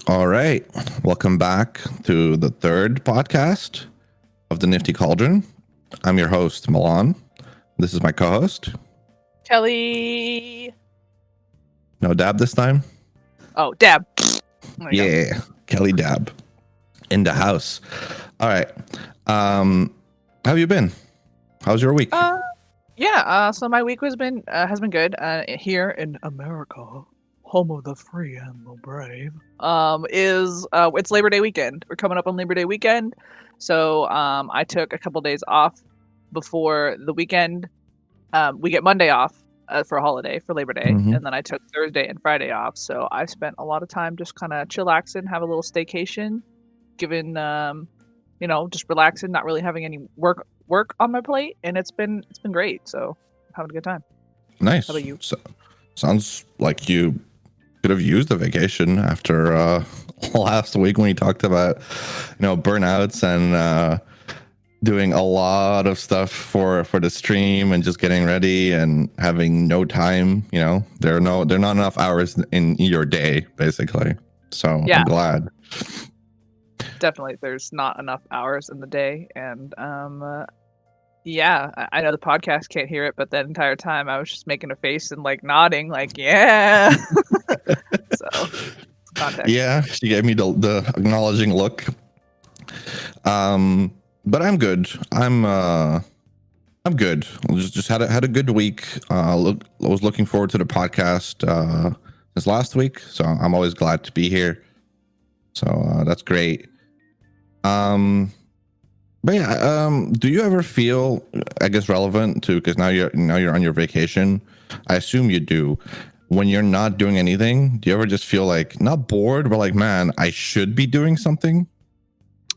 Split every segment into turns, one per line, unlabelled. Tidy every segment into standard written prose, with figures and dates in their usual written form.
All right. Welcome back to the third podcast of the Nifty Cauldron. I'm your host, Milan. This is my co-host.
Kelly.
No dab this time?
Oh, Dab.
Yeah, Kelly Dab in the house. All right. How have you been? How's your week?
So my week has been good. Here in America, home of the free and the brave. It's Labor Day weekend. We're coming up on Labor Day weekend, so I took a couple days off before the weekend. We get Monday off for a holiday for Labor Day,
Mhm.
and then I took Thursday and Friday off. So I spent a lot of time just kind of chillaxing, have a little staycation, given just relaxing, not really having any work on my plate, and it's been great. So I'm having a good time.
Nice.
How about you?
So, sounds like you could have used the vacation after last week when you talked about, burnouts and doing a lot of stuff for the stream and just getting ready and having no time. There are not enough hours in your day, basically. So
Yeah.
I'm glad.
Definitely, there's not enough hours in the day, and I know the podcast can't hear it, but that entire time I was just making a face and like nodding, like yeah. So context.
Yeah, she gave me the acknowledging look. But I'm good. I'm good. Just had a good week. I was looking forward to the podcast this last week, so I'm always glad to be here. So that's great. But yeah, do you ever feel, I guess, relevant to, because now you're on your vacation? I assume you do. When you're not doing anything, do you ever just feel like not bored, but like, man, I should be doing something?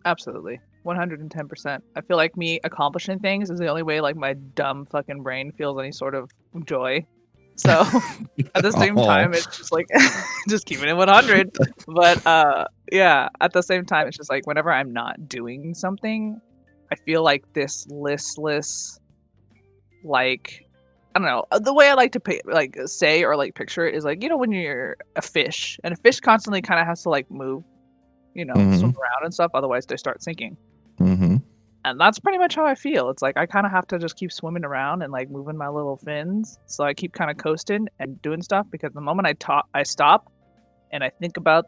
Absolutely. 110%. I feel like me accomplishing things is the only way like my dumb fucking brain feels any sort of joy. So at the same time, it's just like just keeping it 100. But at the same time, it's just like whenever I'm not doing something, I feel like this listless, like I don't know. The way I like to say or like picture it is like, when you're a fish and a fish constantly kind of has to like move, swim around and stuff. Otherwise they start sinking.
Mm-hmm.
And that's pretty much how I feel. It's like I kind of have to just keep swimming around and like moving my little fins. So I keep kind of coasting and doing stuff, because the moment I stop and I think about,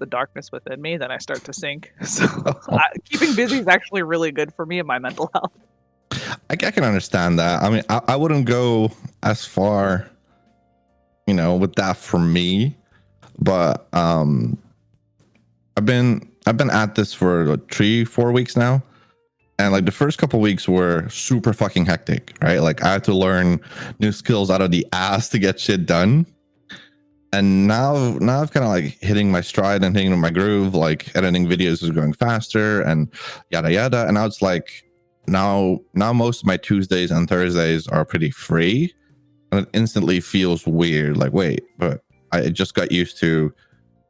the darkness within me, then I start to sink. So keeping busy is actually really good for me and my mental health.
I can understand that. I mean, I wouldn't go as far, with that for me, but I've been at this for like 3-4 weeks now, and like the first couple weeks were super fucking hectic, right? Like I had to learn new skills out of the ass to get shit done. And now I've kind of like hitting my stride and hitting my groove, like editing videos is going faster and yada yada. And now it's like now most of my Tuesdays and Thursdays are pretty free, and it instantly feels weird. Like, wait, but I just got used to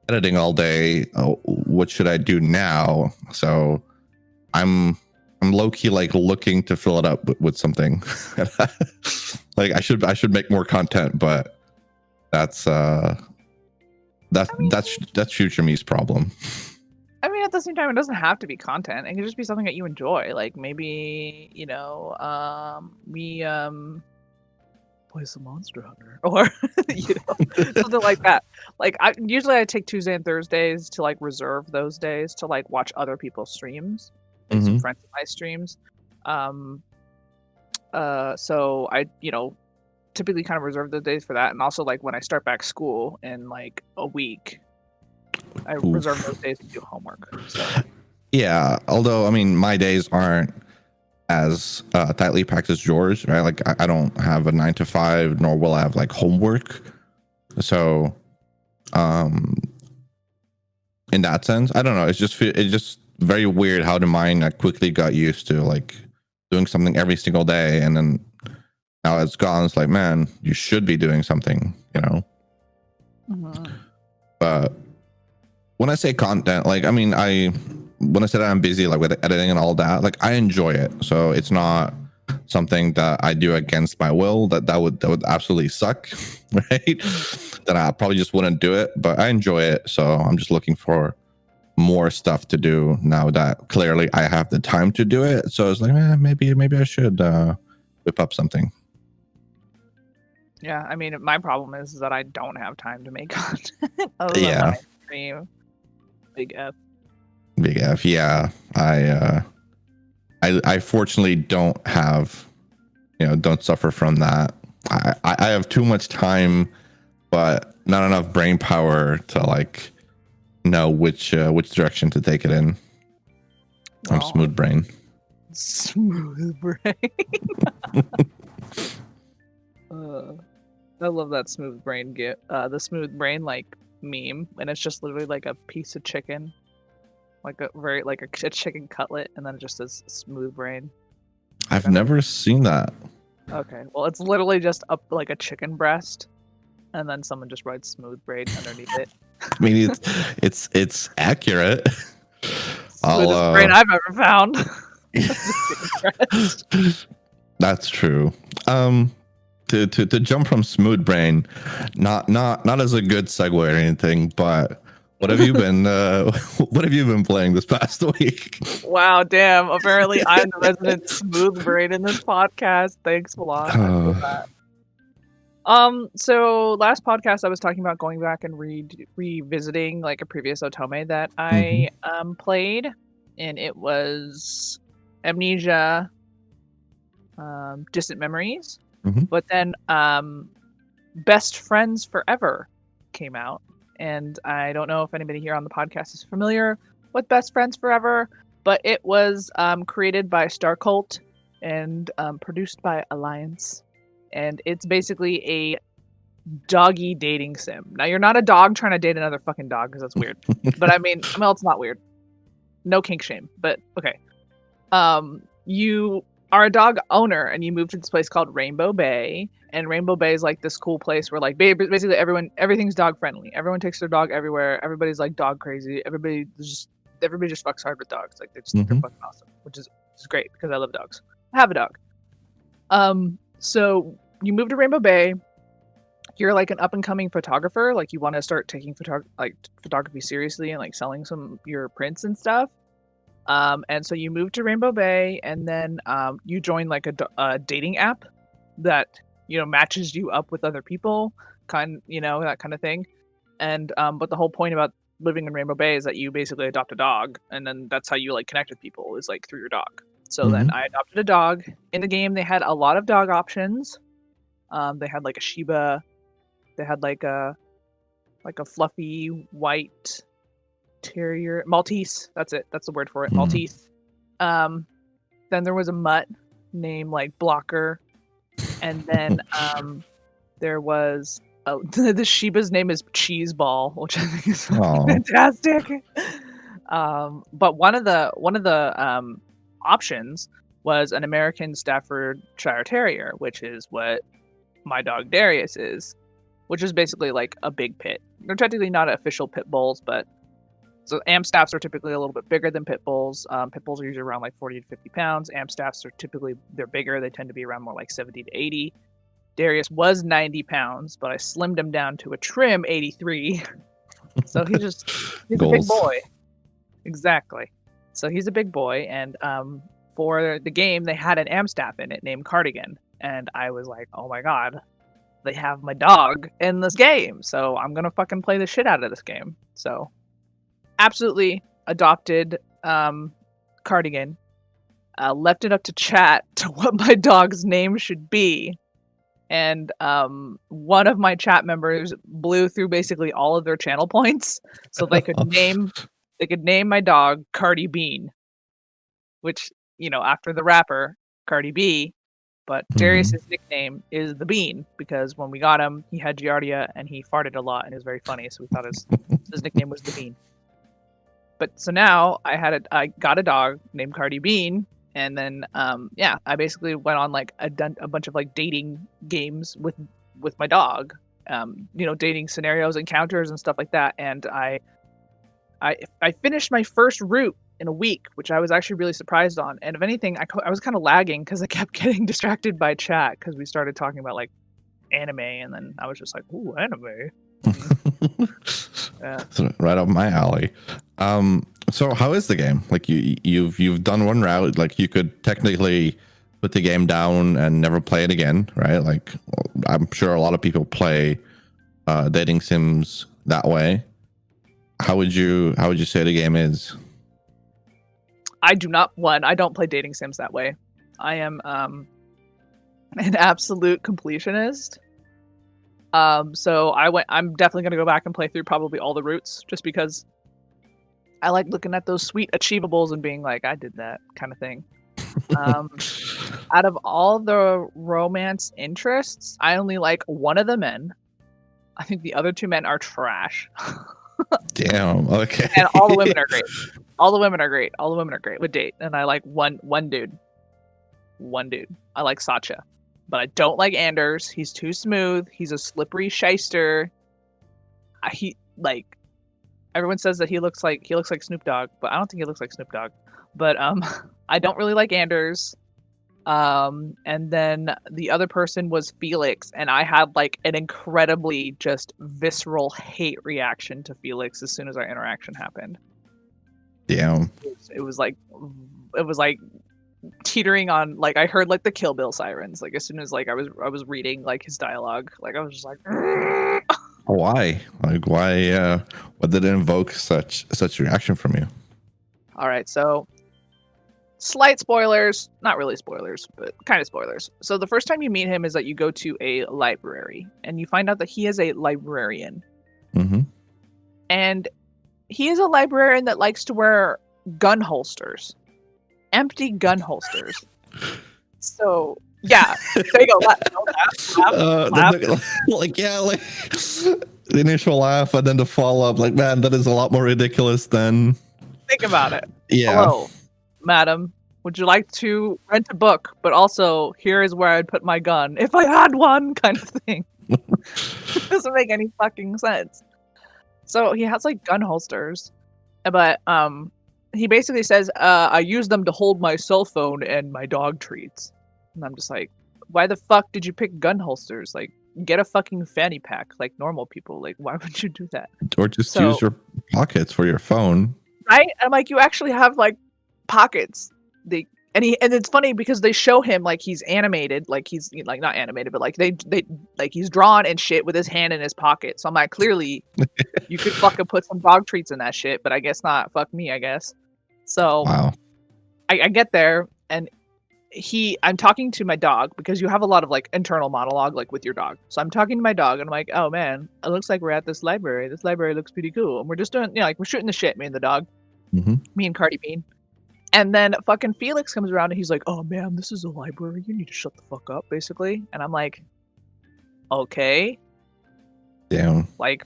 editing all day. Oh, what should I do now? So I'm low-key like looking to fill it up with something. Like I should make more content, but that's future me's problem.
I mean, at the same time, it doesn't have to be content. It can just be something that you enjoy. Like maybe, we play some Monster Hunter or something like that. Like I take Tuesday and Thursdays to like reserve those days to like watch other people's streams and some friends of my streams. So I typically kind of reserve those days for that, and also like when I start back school in like a week, I reserve those days to do homework. So.
Yeah, although I mean my days aren't as tightly packed as yours, right? Like I don't have a 9 to 5, nor will I have like homework. So, in that sense, I don't know. It's just very weird how the mind quickly got used to like doing something every single day, and then now it's gone. It's like, man, you should be doing something, But when I say content, like, I mean, when I said I'm busy, like with editing and all that, like I enjoy it. So it's not something that I do against my will, that would absolutely suck, right? Then I probably just wouldn't do it. But I enjoy it, so I'm just looking for more stuff to do now that clearly I have the time to do it. So it's like, maybe I should whip up something.
Yeah, I mean, my problem is that I don't have time to make content other than
Yeah.
when I stream. Big F.
Big F. Yeah, I fortunately don't have, don't suffer from that. I have too much time, but not enough brain power to like know which direction to take it in. I'm smooth brain.
Smooth brain. I love that smooth brain the smooth brain like meme, and it's just literally like a piece of chicken, like a chicken cutlet, and then it just says smooth brain.
I've never seen that.
Okay, well, it's literally just up like a chicken breast, and then someone just writes smooth brain underneath it.
I mean, it's accurate.
Smoothest brain I've ever found.
That's true. To jump from smooth brain, not as a good segue or anything, but what have you been playing this past week?
Wow, damn. Apparently I'm the resident smooth brain in this podcast. Thanks a lot. I feel that. So last podcast I was talking about going back and revisiting like a previous Otome that I played, and it was Amnesia, Distant Memories. But then Best Friends Forever came out, and I don't know if anybody here on the podcast is familiar with Best Friends Forever, but it was created by Star Cult and produced by Alliance, and it's basically a doggy dating sim. Now, you're not a dog trying to date another fucking dog, because that's weird. But I mean, it's not weird. No kink shame, but okay. You are a dog owner, and you move to this place called Rainbow Bay, and Rainbow Bay is like this cool place where like basically everything's dog friendly. Everyone takes their dog everywhere. Everybody's like dog crazy. Everybody just fucks hard with dogs. Like they're fucking awesome, which is great because I love dogs. I have a dog. So you move to Rainbow Bay. You're like an up and coming photographer. Like you want to start taking photography seriously and like selling your prints and stuff. And so you move to Rainbow Bay, and then you join like a dating app that matches you up with other people, that kind of thing. And but the whole point about living in Rainbow Bay is that you basically adopt a dog, and then that's how you like connect with people, is like through your dog. So then I adopted a dog. In the game, they had a lot of dog options. They had like a Shiba. They had like a fluffy white terrier, Maltese. That's it. That's the word for it. Maltese. Then there was a mutt named like Blocker, and then there was the Shiba's name is Cheese Ball, which I think is fantastic. But one of the options was an American Staffordshire Terrier, which is what my dog Darius is, which is basically like a big pit. They're technically not official pit bulls, but so Amstaffs are typically a little bit bigger than pit bulls. Pit bulls are usually around like 40 to 50 pounds. Amstaffs are they're bigger. They tend to be around more like 70 to 80. Darius was 90 pounds, but I slimmed him down to a trim 83. So he's a big boy. Exactly. So he's a big boy, and for the game, they had an Amstaff in it named Cardigan, and I was like, oh my god, they have my dog in this game, so I'm gonna fucking play the shit out of this game. So absolutely adopted Cardigan, left it up to chat to what my dog's name should be, and one of my chat members blew through basically all of their channel points so they could name my dog Cardi Bean, which, after the rapper Cardi B, but Darius's nickname is the Bean because when we got him, he had Giardia and he farted a lot and it was very funny, so we thought his nickname was the Bean. But so now I got a dog named Cardi Bean, and then I basically went on like a bunch of like dating games with my dog, dating scenarios, encounters, and stuff like that. And I finished my first route in a week, which I was actually really surprised on. And if anything, I was kind of lagging because I kept getting distracted by chat because we started talking about like anime, and then I was just like, "Ooh, anime." Yeah.
So right up my alley. So how is the game? Like you've done one route. Like you could technically put the game down and never play it again, right? Like I'm sure a lot of people play dating sims that way. How would you say the game is?
I don't play dating sims that way. I am an absolute completionist. So I'm definitely gonna go back and play through probably all the routes just because I like looking at those sweet achievables and being like, I did that kind of thing. Out of all the romance interests, I only like one of the men. I think the other two men are trash.
Damn. Okay.
And all the women are great. All the women are great. All the women are great with date. And I like one dude. One dude. I like Satya. But I don't like Anders. He's too smooth. He's a slippery shyster. He like everyone says that he looks like Snoop Dogg, but I don't think he looks like Snoop Dogg. But I don't really like Anders. And then the other person was Felix, and I had like an incredibly just visceral hate reaction to Felix as soon as our interaction happened.
Damn.
It was like teetering on, like I heard like the Kill Bill sirens like as soon as like I was reading like his dialogue, like I was just like
why what did it invoke such reaction from you?
All right, so slight spoilers, not really spoilers, but kind of spoilers. So the first time you meet him is that you go to a library and you find out that he is a librarian.
Mm-hmm.
And he is a librarian that likes to wear gun holsters, empty gun holsters. So yeah, there you go. Laugh.
Like yeah, like the initial laugh and then the follow up. Like man, that is a lot more ridiculous than.
Think about it.
Yeah.
Hello, madam. Would you like to rent a book? But also, here is where I'd put my gun if I had one, kind of thing. It doesn't make any fucking sense. So he has like gun holsters, but he basically says, I use them to hold my cell phone and my dog treats. And I'm just like, why the fuck did you pick gun holsters? Like, get a fucking fanny pack like normal people. Like, why would you do that?
Or just use your pockets for your phone.
Right? I'm like, you actually have like pockets. And it's funny because they show him like he's animated, like he's like not animated, but like they like he's drawn and shit with his hand in his pocket. So I'm like, clearly you could fucking put some dog treats in that shit, but I guess not. Fuck me, I guess. So
wow.
I get there and I'm talking to my dog because you have a lot of like internal monologue like with your dog. So I'm talking to my dog and I'm like, oh man, it looks like we're at this library. This library looks pretty cool. And we're just doing, like we're shooting the shit, me and the dog.
Mm-hmm.
Me and Cardi Bean. And then fucking Felix comes around and he's like, oh man, this is a library. You need to shut the fuck up, basically. And I'm like, okay.
Damn.
Like,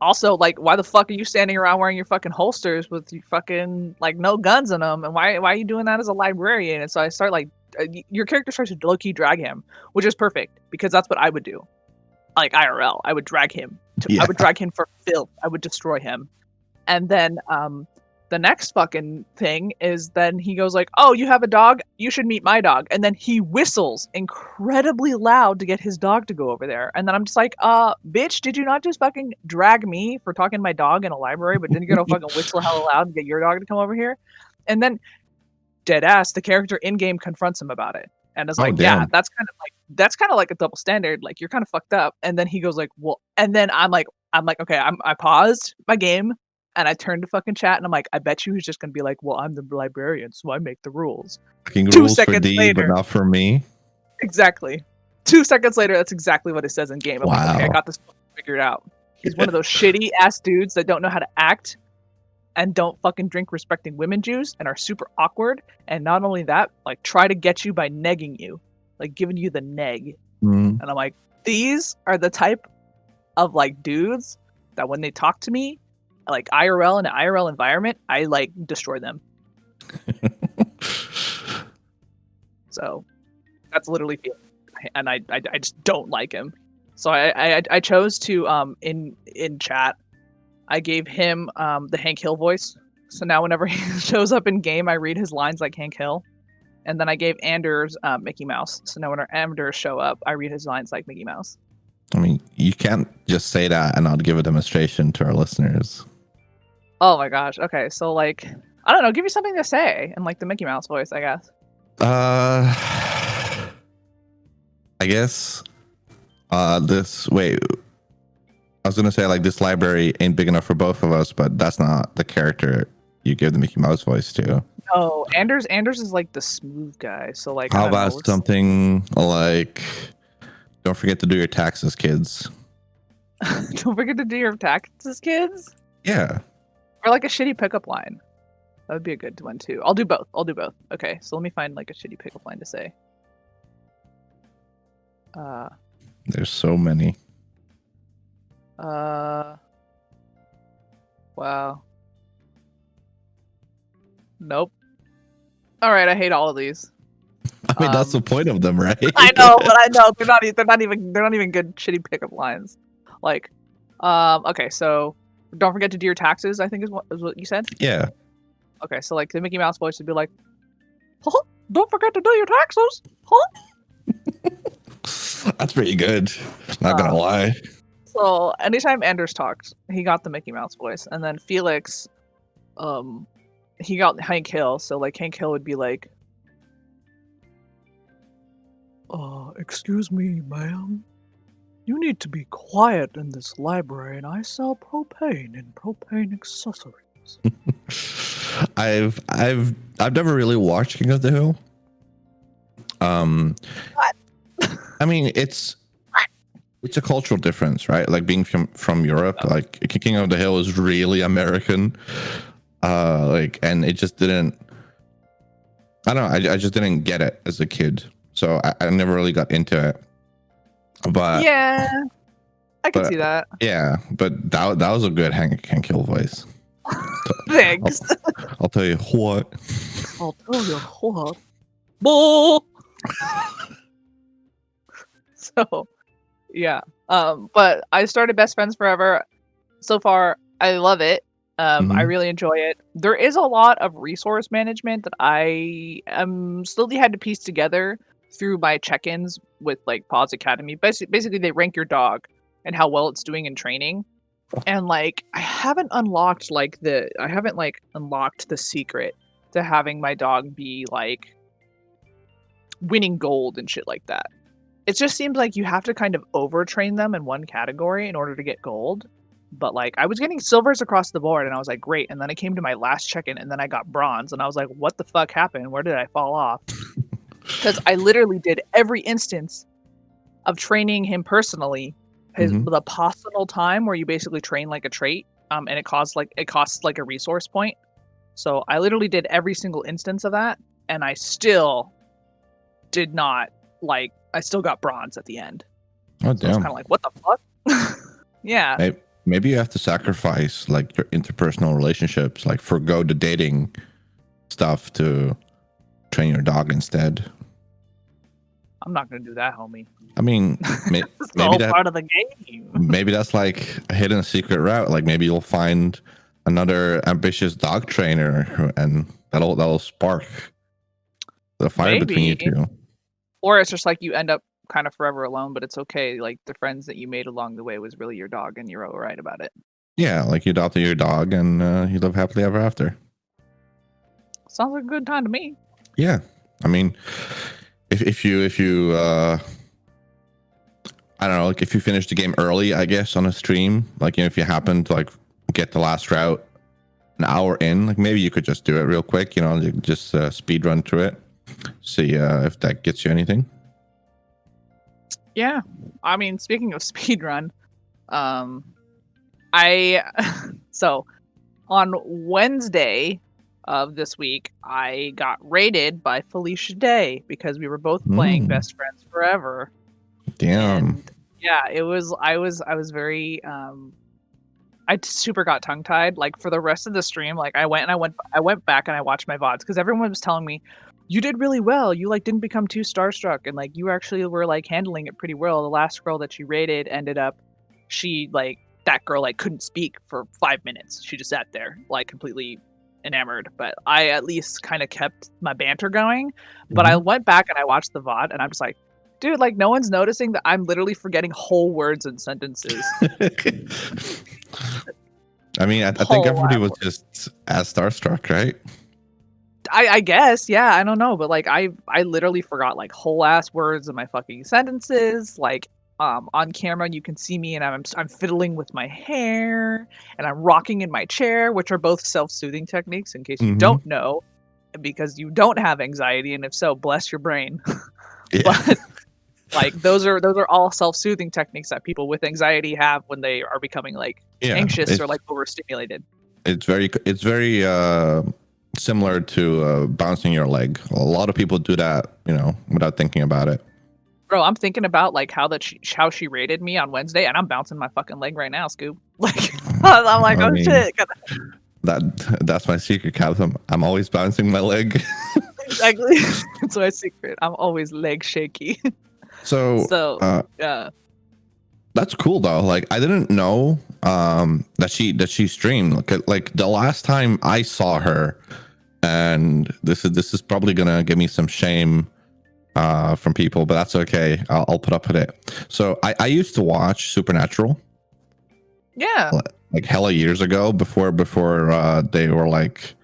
also, like, why the fuck are you standing around wearing your fucking holsters with your fucking, like, no guns in them? And why are you doing that as a librarian? And so I start, like, your character starts to low-key drag him, which is perfect, because that's what I would do. Like, IRL. I would drag him. I would drag him for filth. I would destroy him. And then, the next fucking thing is then he goes like, oh, you have a dog? You should meet my dog. And then he whistles incredibly loud to get his dog to go over there. And then I'm just like, bitch, did you not just fucking drag me for talking to my dog in a library, but then you're gonna fucking whistle hella loud and get your dog to come over here? And then dead ass, the character in-game confronts him about it. And it's like, yeah, that's kind of like a double standard. Like, you're kind of fucked up. And then he goes like, well, and then I'm like, okay, I paused my game. And I turned to fucking chat and I'm like, I bet you he's just going to be like, well, I'm the librarian, so I make the rules.
Fucking
2
rules
seconds
for D,
later.
but not for me.
Exactly. 2 seconds later, that's exactly what it says in game. I'm
wow.
like, okay, I got this figured out. He's one of those shitty ass dudes that don't know how to act and don't fucking drink respecting women juice and are super awkward. And not only that, like try to get you by negging you, like giving you the neg.
Mm.
And I'm like, these are the type of like dudes that when they talk to me, like IRL in an IRL environment, I like destroy them. So that's literally, and I just don't like him. So I chose to in chat, I gave him the Hank Hill voice So now whenever he shows up in game, I read his lines like Hank Hill. And then I gave Anders Mickey Mouse. So now when our Anders show up, I read his lines like Mickey Mouse.
I mean, you can't just say that and not give a demonstration to our listeners.
Oh my gosh. Okay, so like, I don't know, give me something to say in like the Mickey Mouse voice, I guess.
I guess wait, I was gonna say like this library ain't big enough for both of us, but that's not the character you give the Mickey Mouse voice to.
No, Anders is like the smooth guy. So like,
how about something like, don't forget to do your taxes, kids.
Don't forget to do your taxes, kids?
Yeah.
Or like a shitty pickup line. That would be a good one too. I'll do both. Okay, so let me find like a shitty pickup line to say.
There's so many.
Wow. Nope. All right, I hate all of these.
I mean, that's the point of them, right?
I know, but they're not even good shitty pickup lines. Like, okay, so don't forget to do your taxes, I think is what you said.
Yeah.
Okay, so like the Mickey Mouse voice would be like, huh? Don't forget to do your taxes, huh?
That's pretty good. Not gonna lie.
So anytime Anders talked, he got the Mickey Mouse voice, and then Felix, he got Hank Hill. So like Hank Hill would be like, excuse me, ma'am. You need to be quiet in this library, and I sell propane and propane accessories.
I've never really watched King of the Hill.
What?
I mean, it's a cultural difference, right? Like being from Europe, like King of the Hill is really American. And it just didn't. I don't know. I just didn't get it as a kid, so I never really got into it. But
yeah, I can see that.
Yeah, but that was a good Hank Hill voice.
Thanks.
I'll tell you what.
I'll tell you what. Bull. So, yeah. But I started Best Friends Forever. So far, I love it. I really enjoy it. There is a lot of resource management that I slowly had to piece together through my check-ins with like Paws Academy. Basically, they rank your dog and how well it's doing in training. And like, I haven't unlocked the secret to having my dog be like winning gold and shit like that. It just seems like you have to kind of overtrain them in one category in order to get gold. But like, I was getting silvers across the board and I was like, great. And then I came to my last check-in and then I got bronze and I was like, what the fuck happened? Where did I fall off? Because I literally did every instance of training him personally. The possible time where you basically train like a trait, and it costs like a resource point. So I literally did every single instance of that, and I still did not like. I still got bronze at the end.
Oh,
so damn! It's kind of like, what the fuck? Yeah.
Maybe you have to sacrifice like your interpersonal relationships, like forgo the dating stuff to train your dog instead.
I'm not gonna do that, homie.
I mean, maybe
that's part of the game.
Maybe that's like a hidden secret route. Like maybe you'll find another ambitious dog trainer, and that'll spark the fire between you two.
Or it's just like you end up kind of forever alone, but it's okay. Like the friends that you made along the way was really your dog, and you're all right about it.
Yeah, like you adopted your dog, and you live happily ever after.
Sounds like a good time to me.
Yeah, I mean, if you I don't know, like if you finish the game early, I guess on a stream, like if you happen to like get the last route an hour in, like maybe you could just do it real quick, just speed run through it, see if that gets you anything.
Yeah, I mean, speaking of speed run, so on Wednesday of this week, I got raided by Felicia Day because we were both playing Best Friends Forever.
Damn.
And yeah, I was very I super got tongue tied. Like for the rest of the stream, like I went back and I watched my VODs because everyone was telling me, you did really well. You like didn't become too starstruck and like you actually were like handling it pretty well. The last girl that she raided ended up, that girl like couldn't speak for 5 minutes. She just sat there like completely enamored, but I at least kind of kept my banter going. But I went back and I watched the VOD, and I'm just like, dude, like no one's noticing that I'm literally forgetting whole words and sentences.
I mean, I think everybody was just as starstruck, right?
I guess, yeah, I don't know, but like I literally forgot like whole ass words in my fucking sentences. Like on camera you can see me and I'm fiddling with my hair and I'm rocking in my chair, which are both self-soothing techniques in case you don't know, because you don't have anxiety, and if so, bless your brain.
Yeah.
But like those are all self-soothing techniques that people with anxiety have when they are becoming like anxious or like overstimulated.
It's very similar to bouncing your leg. A lot of people do that, you know, without thinking about it.
Bro, I'm thinking about like how she rated me on Wednesday, and I'm bouncing my fucking leg right now, Scoop. Like I'm like, oh shit.
That's my secret, Captain. I'm always bouncing my leg.
Exactly. That's my secret. I'm always leg shaky.
So
yeah.
That's cool though. Like I didn't know that she streamed. Like the last time I saw her, and this is probably gonna give me some shame from people, but that's okay. I'll put up with it. So I used to watch Supernatural.
Yeah.
Like hella years ago, before they were like,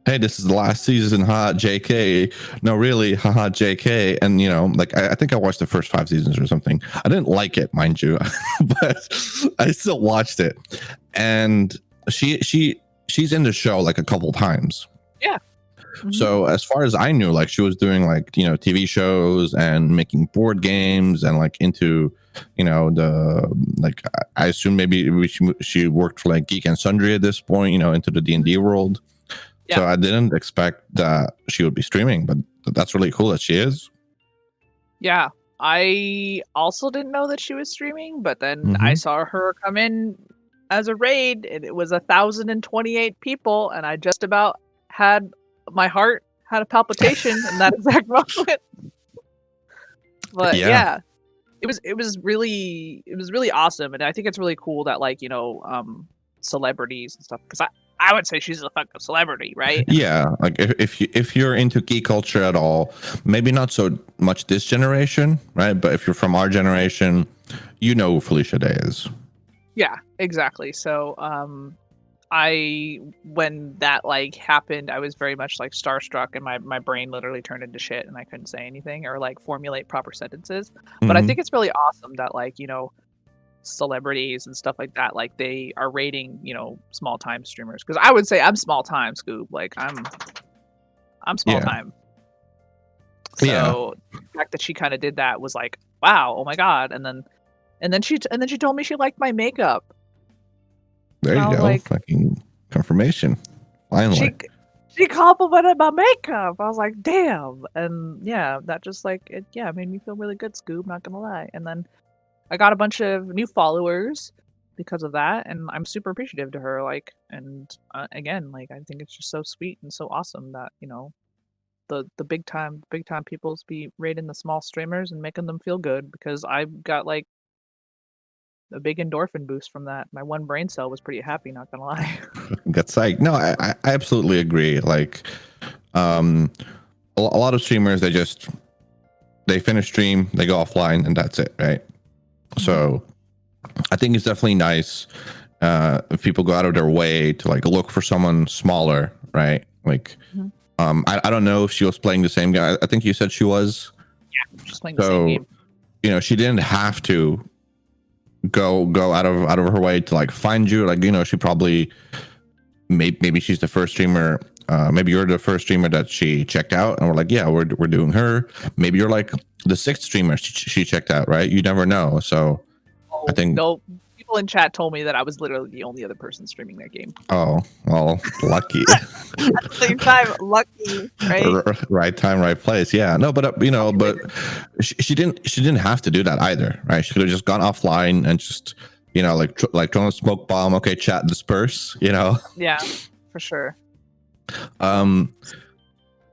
hey, this is the last season, haha, JK. No, really, haha, JK. And you know, like I think I watched the first 5 seasons or something. I didn't like it, mind you, but I still watched it. And she's in the show like a couple times.
Yeah.
So as far as I knew, like she was doing like, you know, TV shows and making board games and like into, you know, the like I assume maybe she worked for like Geek and Sundry at this point, you know, into the D&D world. Yeah. So I didn't expect that she would be streaming, but that's really cool that she is.
Yeah. I also didn't know that she was streaming, but then I saw her come in as a raid, and it was 1,028 people, and I just about had my heart had a palpitation in that exact moment. But yeah, it was really awesome, and I think it's really cool that like, you know, celebrities and stuff, because I would say she's a fucking celebrity, right?
Yeah, like if you're into geek culture at all, maybe not so much this generation, right? But if you're from our generation, you know who Felicia Day is.
Yeah, exactly. So when that like happened, I was very much like starstruck, and my brain literally turned into shit, and I couldn't say anything or like formulate proper sentences. But I think it's really awesome that like, you know, celebrities and stuff like that, like they are rating, you know, small time streamers, because I would say I'm small time, Scoop. Like I'm small time. So the fact that she kind of did that was like, wow, oh my god. And then she told me she liked my makeup.
There you go. Like, fucking confirmation. Finally.
She complimented my makeup. I was like, damn. And yeah, that just like it made me feel really good, Scoop, not gonna lie. And then I got a bunch of new followers because of that, and I'm super appreciative to her. Like, and again, like I think it's just so sweet and so awesome that, you know, the big time peoples be rating the small streamers and making them feel good, because I got like a big endorphin boost from that. My one brain cell was pretty happy, not gonna lie.
That's like, no, I absolutely agree. Like, a lot of streamers, they finish stream, they go offline, and that's it, right? So I think it's definitely nice if people go out of their way to like look for someone smaller, right? Like, I don't know if she was playing the same guy. I think you said she was.
Yeah, just playing the same game.
You know, she didn't have to go out of her way to like find you. Like, you know, she probably maybe she's the first streamer. Maybe you're the first streamer that she checked out, and we're like, yeah, we're doing her. Maybe you're like the 6th streamer she checked out, right? You never know. So I think
people in chat told me that I was literally the only other person streaming that game.
Oh, well, lucky.
At the same time, lucky, right?
Right time, right place. Yeah, no, but you know, but she didn't have to do that either, right? She could have just gone offline and just, you know, like throwing a smoke bomb. Okay, chat disperse. You know.
Yeah, for sure.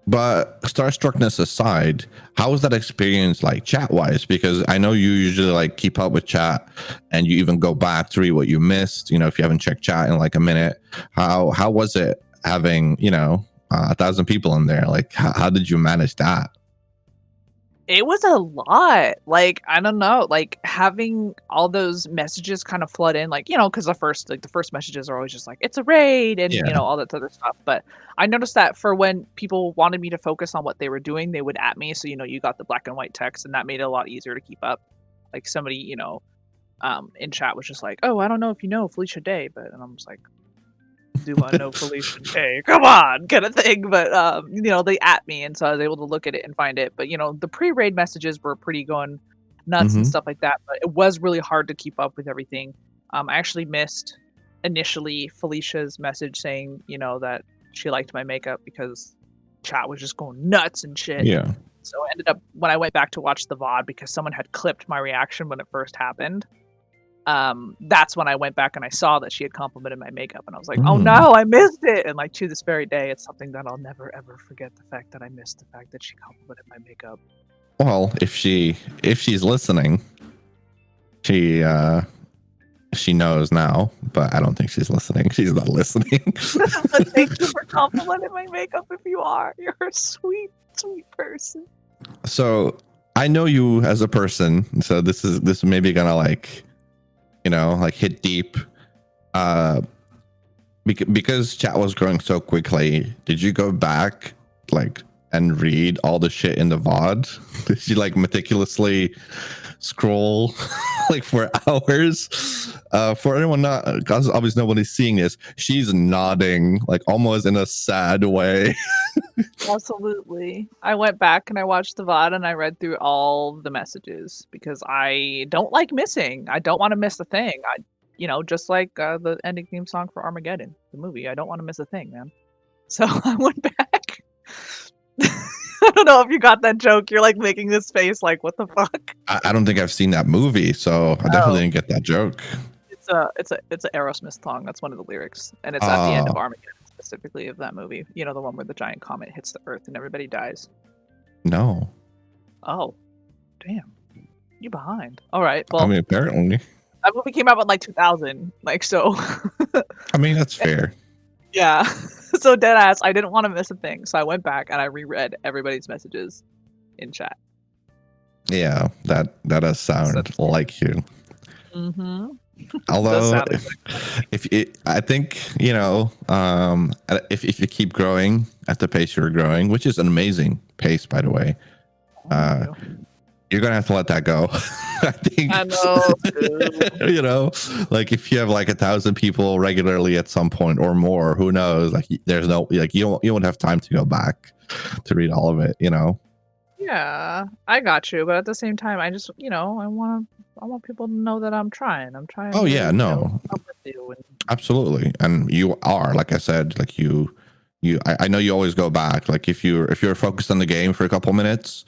But starstruckness aside, how was that experience like chat wise? Because I know you usually like keep up with chat, and you even go back to read what you missed. You know, if you haven't checked chat in like a minute, how was it having 1,000 people in there. Like, how did you manage that?
It was a lot. Like, I don't know, like having all those messages kind of flood in, like, because the first messages are always just like, it's a raid and
Yeah.
all that other stuff. But I noticed that for when people wanted me to focus on what they were doing, they would at me. So, you got the black and white text, and that made it a lot easier to keep up. Like somebody, in chat was just like, oh, I don't know if you know Felicia Day, and I'm just like, do I know Felicia Day? Come on, kind of thing. But they at me, and so I was able to look at it and find it. But the pre-raid messages were pretty going nuts and stuff like that. But it was really hard to keep up with everything. I actually missed initially Felicia's message saying, that she liked my makeup because chat was just going nuts and shit.
Yeah.
So I ended up, when I went back to watch the VOD, because someone had clipped my reaction when it first happened, that's when I went back and I saw that she had complimented my makeup, and I was like, oh no, I missed it. And like to this very day, it's something that I'll never ever forget, the fact that I missed the fact that she complimented my makeup.
Well, if she's listening, she knows now, but I don't think she's listening. She's not listening.
But thank you for complimenting my makeup. If you are, you're a sweet person.
So I know you as a person, so this may be gonna like hit deep. Because chat was growing so quickly, did you go back and read all the shit in the VOD? Did you meticulously scroll for hours? For anyone not, because obviously nobody's seeing this, she's nodding almost in a sad way.
Absolutely. I went back and I watched the VOD and I read through all the messages because I don't like missing. I don't want to miss a thing. Just like the ending theme song for Armageddon, the movie. I don't want to miss a thing, man. So I went back. I don't know if you got that joke. You're making this face what the fuck?
I don't think I've seen that movie, so I definitely didn't get that joke.
It's an Aerosmith song. That's one of the lyrics, and it's at the end of Armageddon, specifically of that movie. The one where the giant comet hits the Earth and everybody dies.
No.
Oh, damn. You behind? All right. Well,
I mean, apparently
that movie came out in 2000. So.
I mean, that's fair.
Yeah. So deadass, I didn't want to miss a thing, so I went back and I reread everybody's messages in chat.
Yeah, that does sound like you.
Mm-hmm.
Although, I think if you keep growing at the pace you're growing, which is an amazing pace, by the way, you're gonna have to let that go. I think. I know. If you have 1,000 people regularly at some point or more, who knows? There's no you won't have time to go back to read all of it.
Yeah, I got you, but at the same time, I just I want people to know that I'm trying.
Oh yeah, no, absolutely, and you are. Like I said, I know you always go back. If you're focused on the game for a couple minutes,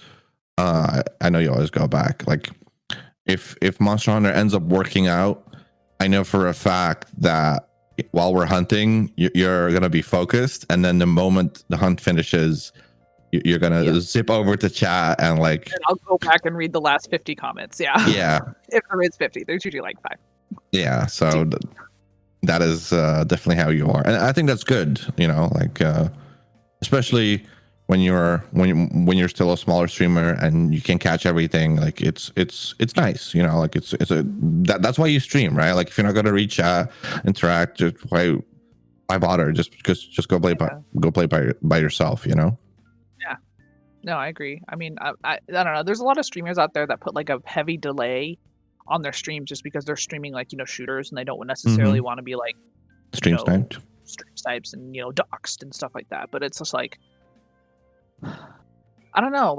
I know you always go back. If Monster Hunter ends up working out, I know for a fact that while we're hunting, you're gonna be focused, and then the moment the hunt finishes, you're gonna zip over to chat and and
I'll go back and read the last 50 comments. Yeah. If there is 50, there's usually 5.
Yeah. So that is definitely how you are, and I think that's good. Especially when you're still a smaller streamer and you can catch everything. It's nice. That's why you stream, right? If you're not gonna read chat, interact, just why bother? Just go play by yourself.
Yeah. No, I agree. I mean, I don't know. There's a lot of streamers out there that put a heavy delay on their streams just because they're streaming shooters and they don't necessarily want to be
stream sniped
and doxed and stuff like that. But it's just I don't know.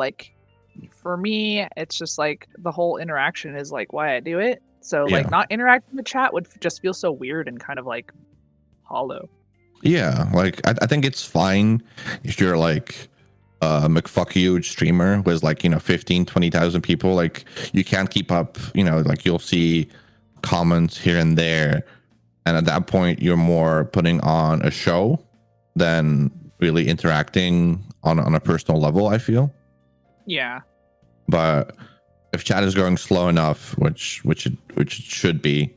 For me, it's just the whole interaction is why I do it. So not interacting with chat would just feel so weird and kind of hollow.
Yeah, I think it's fine if you're McFuck huge streamer with 15 20,000 people. You can't keep up, you'll see comments here and there, and at that point you're more putting on a show than really interacting on a personal level, I feel.
Yeah,
but if chat is going slow enough, which it should be,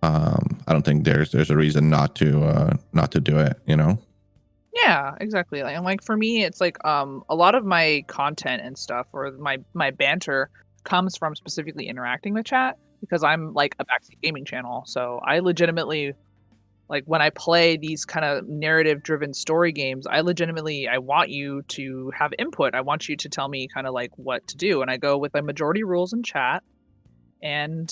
I don't think there's a reason not to do it.
Yeah, exactly. And like for me, it's like a lot of my content and stuff, or my banter, comes from specifically interacting with chat because I'm like a backseat gaming channel. So I legitimately like when I play these kind of narrative driven story games, I want you to have input. I want you to tell me kind of like what to do, and I go with my majority rules in chat, and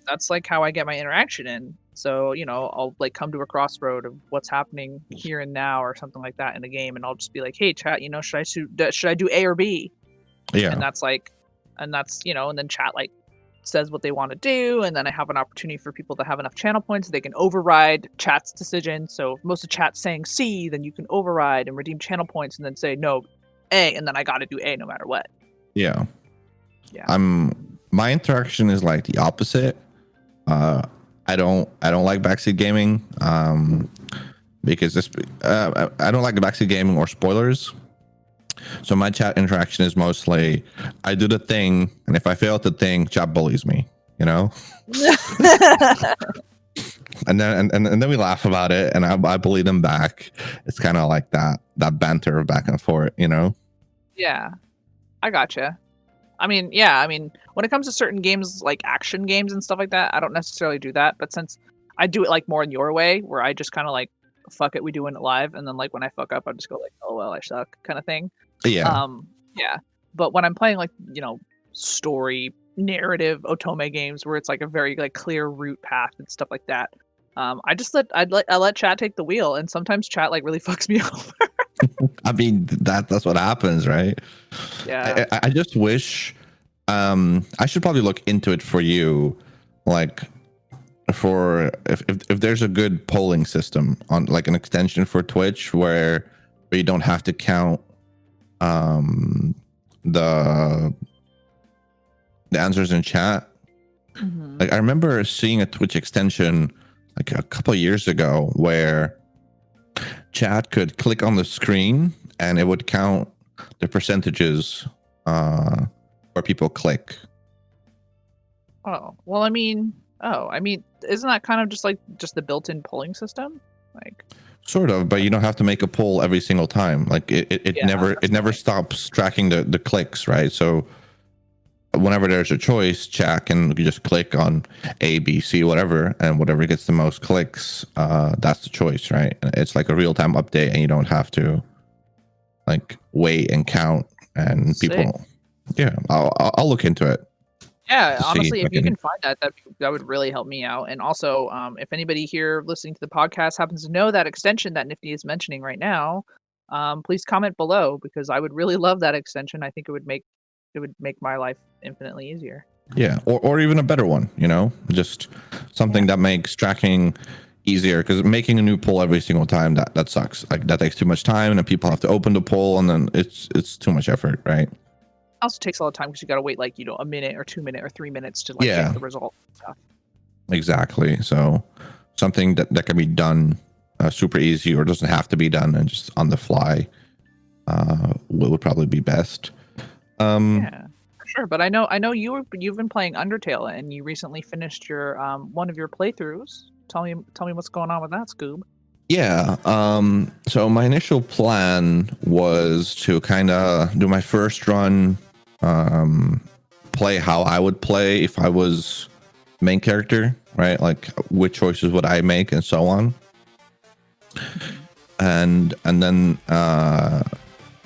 that's like how I get my interaction in. So I'll like come to a crossroad of what's happening here and now, or something like that in a game, and I'll just be like, "Hey, chat, should I do A or B?"
Yeah.
And that's like, and that's and then chat like says what they want to do, and then I have an opportunity for people to have enough channel points so they can override chat's decision. So if most of chat's saying C, then you can override and redeem channel points, and then say no, A, and then I got to do A no matter what.
Yeah.
Yeah.
My interaction is like the opposite. I don't like backseat gaming because this I don't like the backseat gaming or spoilers. So my chat interaction is mostly I do the thing, and if I fail at the thing, chat bullies me, and then we laugh about it, and I bully them back. It's kind of like that banter back and forth,
Yeah, I gotcha. I mean, yeah, when it comes to certain games like action games and stuff like that, I don't necessarily do that. But since I do it like more in your way, where I just kind of like, fuck it, we doing it live, and then like when I fuck up, I just go like, oh well, I suck, kind of thing.
Yeah.
Yeah. But when I'm playing like story narrative otome games where it's like a very like clear route path and stuff like that, I let chat take the wheel, and sometimes chat like really fucks me over.
I mean that's what happens, right?
Yeah.
I just wish I should probably look into it for you, like for if there's a good polling system on like an extension for Twitch where you don't have to count the answers in chat.
Mhm.
Like I remember seeing a Twitch extension like a couple of years ago where chat could click on the screen and it would count the percentages where people click.
Oh, well, isn't that kind of just the built-in polling system? Like,
Sort of, but you don't have to make a poll every single time. Like it
yeah,
never
that's fine.
stops tracking the clicks, right? So whenever there's a choice, chat can just click on A, B, C, whatever, and whatever gets the most clicks, that's the choice, right? And it's like a real time update, and you don't have to like wait and count. And
Sick.
people, yeah, I'll look into it.
Yeah,
to see
honestly,
if I
if you
can-
can find that would really help me out. And also, if anybody here listening to the podcast happens to know that extension that Nifty is mentioning right now, please comment below because I would really love that extension. I think it would make my life infinitely easier.
Yeah, or even a better one, just something that makes tracking easier, because making a new poll every single time that sucks. Like that takes too much time, and then people have to open the poll, and then it's too much effort, right?
Also takes a lot of time because you got to wait like a minute or 2 minutes or 3 minutes to like get the result and stuff.
Exactly. So something that can be done super easy, or doesn't have to be done, and just on the fly would probably be best.
Yeah, for sure. But I know you've been playing Undertale, and you recently finished your one of your playthroughs. Tell me what's going on with that, Scoob.
Yeah. So my initial plan was to kind of do my first run, play how I would play if I was main character, right? Like which choices would I make, and so on. And then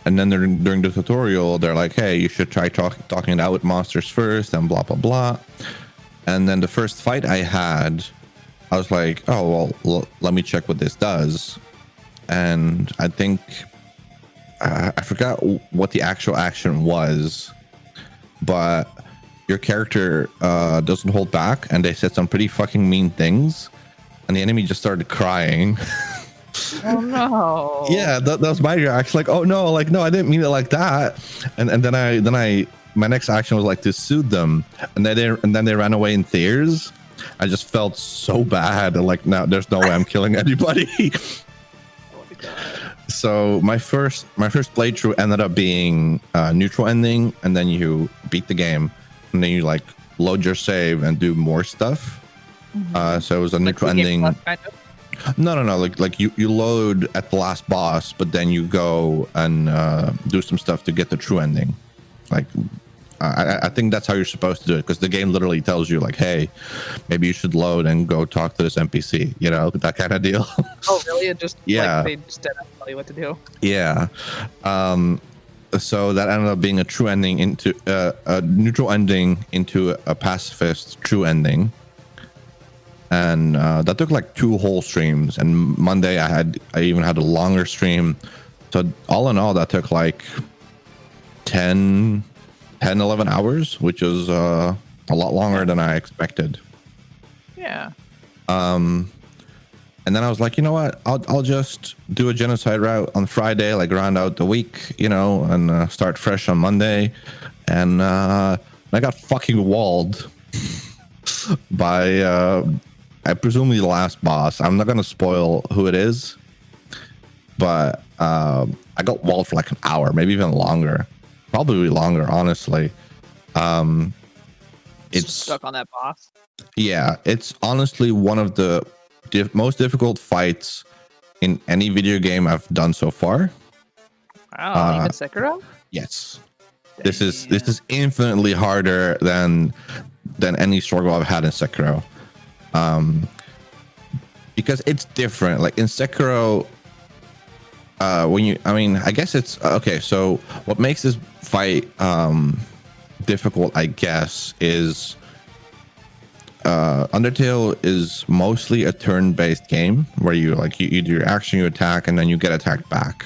during the tutorial, they're like, hey, you should try talking it out with monsters first, and blah blah blah. And then the first fight I had, I was like, oh well, let me check what this does. And I think I forgot what the actual action was, but your character doesn't hold back, and they said some pretty fucking mean things, and the enemy just started crying.
Oh no!
Yeah, that was my reaction. Like, oh no, like no, I didn't mean it like that. And then I my next action was like to soothe them, and then they ran away in tears. I just felt so bad. Like, now there's no way I'm killing anybody.
Oh my god.
So my first playthrough ended up being neutral ending, and then you beat the game, and then you like load your save and do more stuff. So it was a neutral ending.
Kind of?
No. Like you load at the last boss, but then you go and do some stuff to get the true ending. Like I think that's how you're supposed to do it, because the game literally tells you like, hey, maybe you should load and go talk to this NPC, you know, that kind of deal.
Oh, really? It just
Yeah.
like they just didn't tell you what to do.
Yeah. So that ended up being a true ending into a neutral ending into a pacifist true ending. And that took like 2 whole streams. And Monday I even had a longer stream. So all in all, that took like 10, 11 hours, which is a lot longer than I expected.
Yeah.
And then I was like, you know what? I'll just do a genocide route on Friday, like round out the week, you know, and start fresh on Monday. And I got fucking walled by, I presume the last boss. I'm not gonna spoil who it is, but I got walled for like an hour, maybe even longer, probably longer, honestly. It's
stuck on that boss.
Yeah, it's honestly one of the most difficult fights in any video game I've done so far.
Wow, even Sekiro?
Yes.
Damn.
This is infinitely harder than any struggle I've had in Sekiro. Because it's different. Like in Sekiro, I guess it's okay. So what makes this fight difficult, I guess, is Undertale is mostly a turn-based game where you do your action, you attack, and then you get attacked back.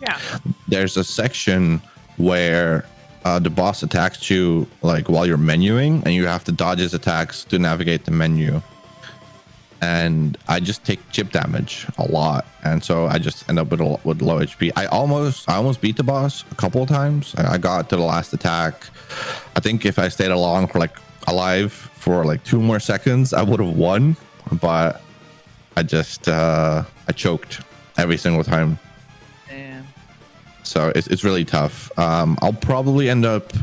Yeah.
There's a section where the boss attacks you like while you're menuing, and you have to dodge his attacks to navigate the menu. And I just take chip damage a lot, and so I just end up with low HP. I almost beat the boss a couple of times. I got to the last attack. I think if I stayed alive for like 2 more seconds, I would have won, but I just I choked every single time.
Damn.
So it's really tough. I'll probably end up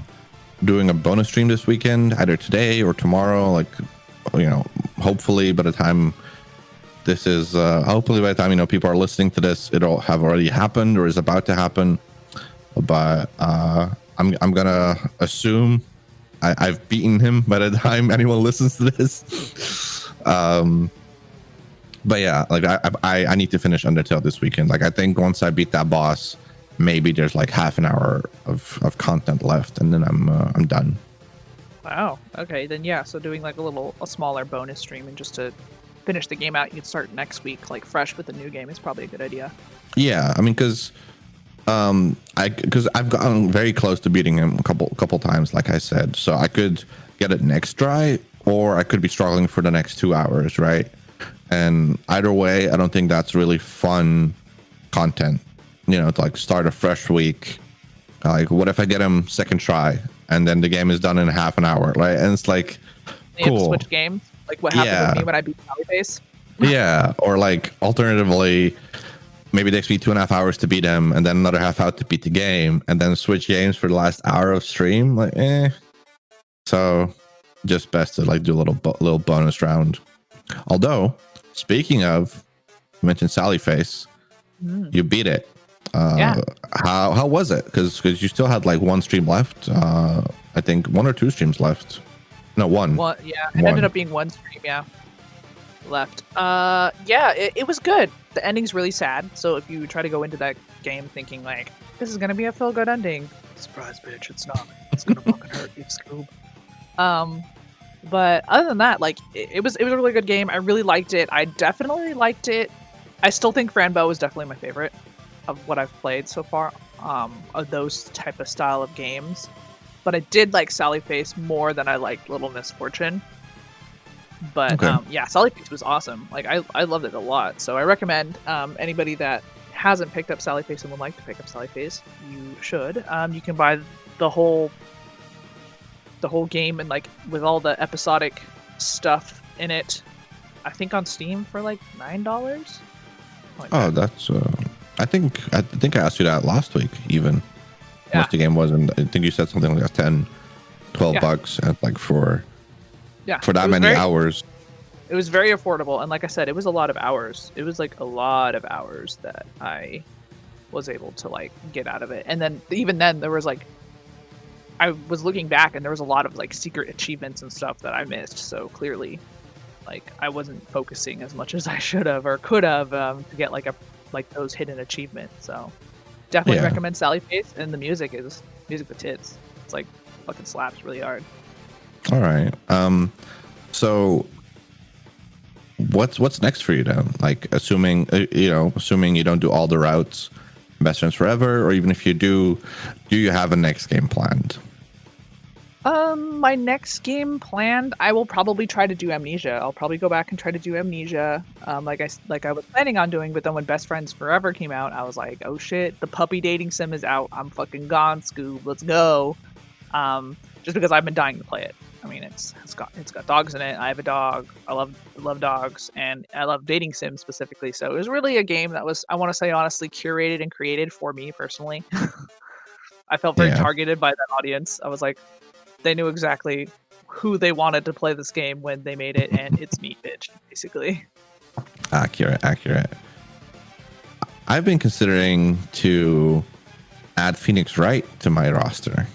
doing a bonus stream this weekend, either today or tomorrow. Like, you know, hopefully by the time this is hopefully by the time, you know, people are listening to this, it'll have already happened or is about to happen. But I'm gonna assume I've beaten him by the time anyone listens to this. But yeah, like I need to finish Undertale this weekend. Like I think once I beat that boss, maybe there's like half an hour of content left, and then I'm done.
Wow. Okay, then yeah. So doing like a smaller bonus stream and just to finish the game out, you can start next week like fresh with the new game is probably a good idea.
Yeah, I mean, because I've gotten very close to beating him a couple times, like I said. So I could get it next try, or I could be struggling for the next 2 hours, right? And either way, I don't think that's really fun content. You know, to like start a fresh week. Like, what if I get him second try and then the game is done in half an hour, right? And it's like,
You
cool.
have to switch games, like what happened with me when I beat Sallyface.
Yeah, or like alternatively, maybe it takes me 2.5 hours to beat him, and then another half hour to beat the game, and then switch games for the last hour of stream. Like, So, just best to like do a little bonus round. Although, speaking of, you mentioned Sallyface, you beat it.
Yeah.
How was it? Because you still had like 1 stream left. I think 1 or 2 streams left. No, 1.
Well, yeah, it ended up being 1 stream. Yeah, left. Yeah, it was good. The ending's really sad. So if you try to go into that game thinking like this is gonna be a feel good ending, surprise, bitch, it's not. It's gonna fucking hurt you, Scoob. But other than that, like it was a really good game. I really liked it. I definitely liked it. I still think Franbo is definitely my favorite of what I've played so far. Of those type of style of games. But I did like Sallyface more than I liked Little Misfortune. But
Okay.
yeah, Sallyface was awesome. Like I loved it a lot. So I recommend anybody that hasn't picked up Sallyface and would like to pick up Sallyface, you should. You can buy the whole game and like with all the episodic stuff in it. I think on Steam for like $9.
Oh, that's. I think I asked you that last week. Even
Yeah.
once the game wasn't. I think you said something like $10, $12
Yeah.
bucks, and like for
Yeah,
that
it was
many
very-
hours.
It was very affordable, and like I said, it was a lot of hours. It was like a lot of hours that I was able to like get out of it. And then even then, there was like I was looking back, and there was a lot of like secret achievements and stuff that I missed. So clearly, like I wasn't focusing as much as I should have or could have to get like those hidden achievements. So definitely recommend Sally Face, and the music is music with tits. It's like fucking slaps really hard.
All right. So what's next for you then? Like assuming you don't do all the routes, Best Friends Forever, or even if you do you have a next game planned?
My next game planned, I will probably try to do Amnesia. I'll probably go back and try to do Amnesia, like I was planning on doing. But then when Best Friends Forever came out, I was like, oh shit, the puppy dating sim is out. I'm fucking gone, Scoob. Let's go. Just because I've been dying to play it. I mean, it's got dogs in it. I have a dog. I love dogs, and I love dating sims specifically. So it was really a game that was, I want to say honestly, curated and created for me personally. I felt very targeted by that audience. I was like, they knew exactly who they wanted to play this game when they made it, and it's me, bitch, basically.
Accurate. I've been considering to add Phoenix Wright to my roster.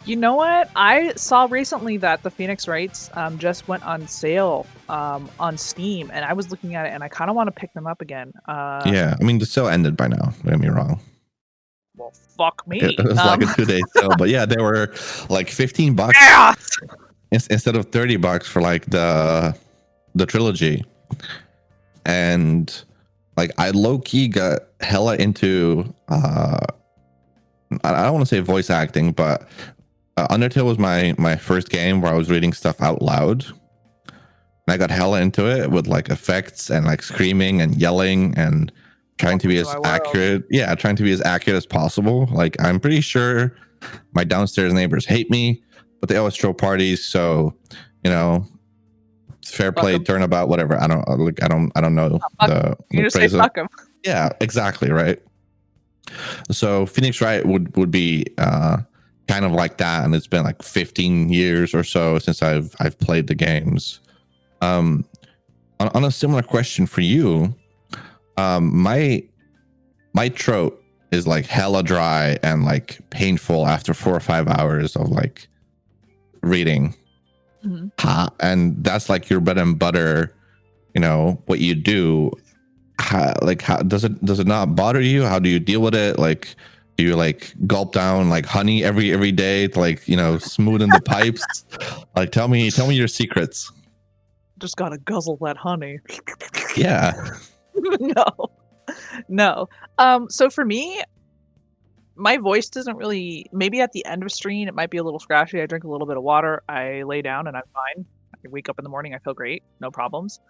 You know what? I saw recently that the Phoenix Wrights just went on sale on Steam, and I was looking at it, and I kind of want to pick them up again.
Yeah, I mean, the sale ended by now. Don't get me wrong.
Well, fuck me.
It was like a 2-day sale, but yeah, they were like $15 instead of $30 for like the trilogy. And like I low key got hella into I don't want to say voice acting, but Undertale was my first game where I was reading stuff out loud. And I got hella into it with like effects and like screaming and yelling and trying to be as accurate. Yeah, trying to be as accurate as possible. Like I'm pretty sure my downstairs neighbors hate me, but they always throw parties, so fair play, turnabout, whatever. I don't know
you just say fuck them.
Yeah, exactly, right. So Phoenix Wright would be kind of like that, and it's been like 15 years or so since I've played the games. On a similar question for you, my throat is like hella dry and like painful after 4 or 5 hours of like reading. Mm-hmm. And that's like your bread and butter, what you do. How does it not bother you? How do you deal with it? Like, do you like gulp down like honey every day to like smoothen the pipes? Like, tell me your secrets.
Just gotta guzzle that honey.
Yeah.
No. So for me, my voice doesn't really, maybe at the end of stream, it might be a little scratchy. I drink a little bit of water. I lay down and I'm fine. I wake up in the morning. I feel great. No problems.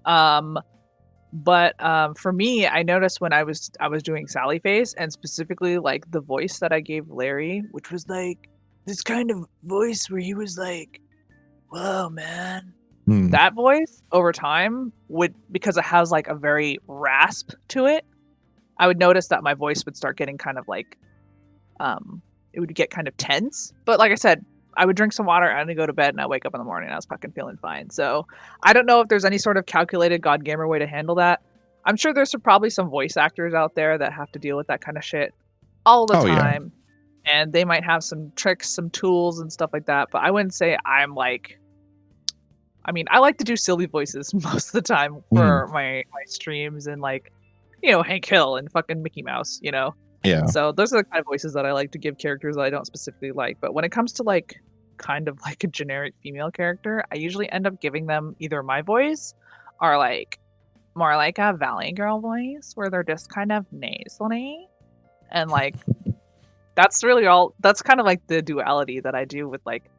But for me, I noticed when I was doing Sally Face, and specifically like the voice that I gave Larry, which was like this kind of voice where he was like, whoa, man. That voice over time because it has like a very rasp to it, I would notice that my voice would start getting kind of like, it would get kind of tense. But like I said, I would drink some water and I'd go to bed and I wake up in the morning and I was fucking feeling fine. So I don't know if there's any sort of calculated God Gamer way to handle that. I'm sure there's probably some voice actors out there that have to deal with that kind of shit all the time. Yeah. And they might have some tricks, some tools and stuff like that. But I wouldn't say I'm like, I mean, I like to do silly voices most of the time for my streams and like, Hank Hill and fucking Mickey Mouse,
Yeah.
So those are the kind of voices that I like to give characters that I don't specifically like. But when it comes to like kind of like a generic female character, I usually end up giving them either my voice or like more like a Valley Girl voice where they're just kind of nasally. And like, that's kind of like the duality that I do with like,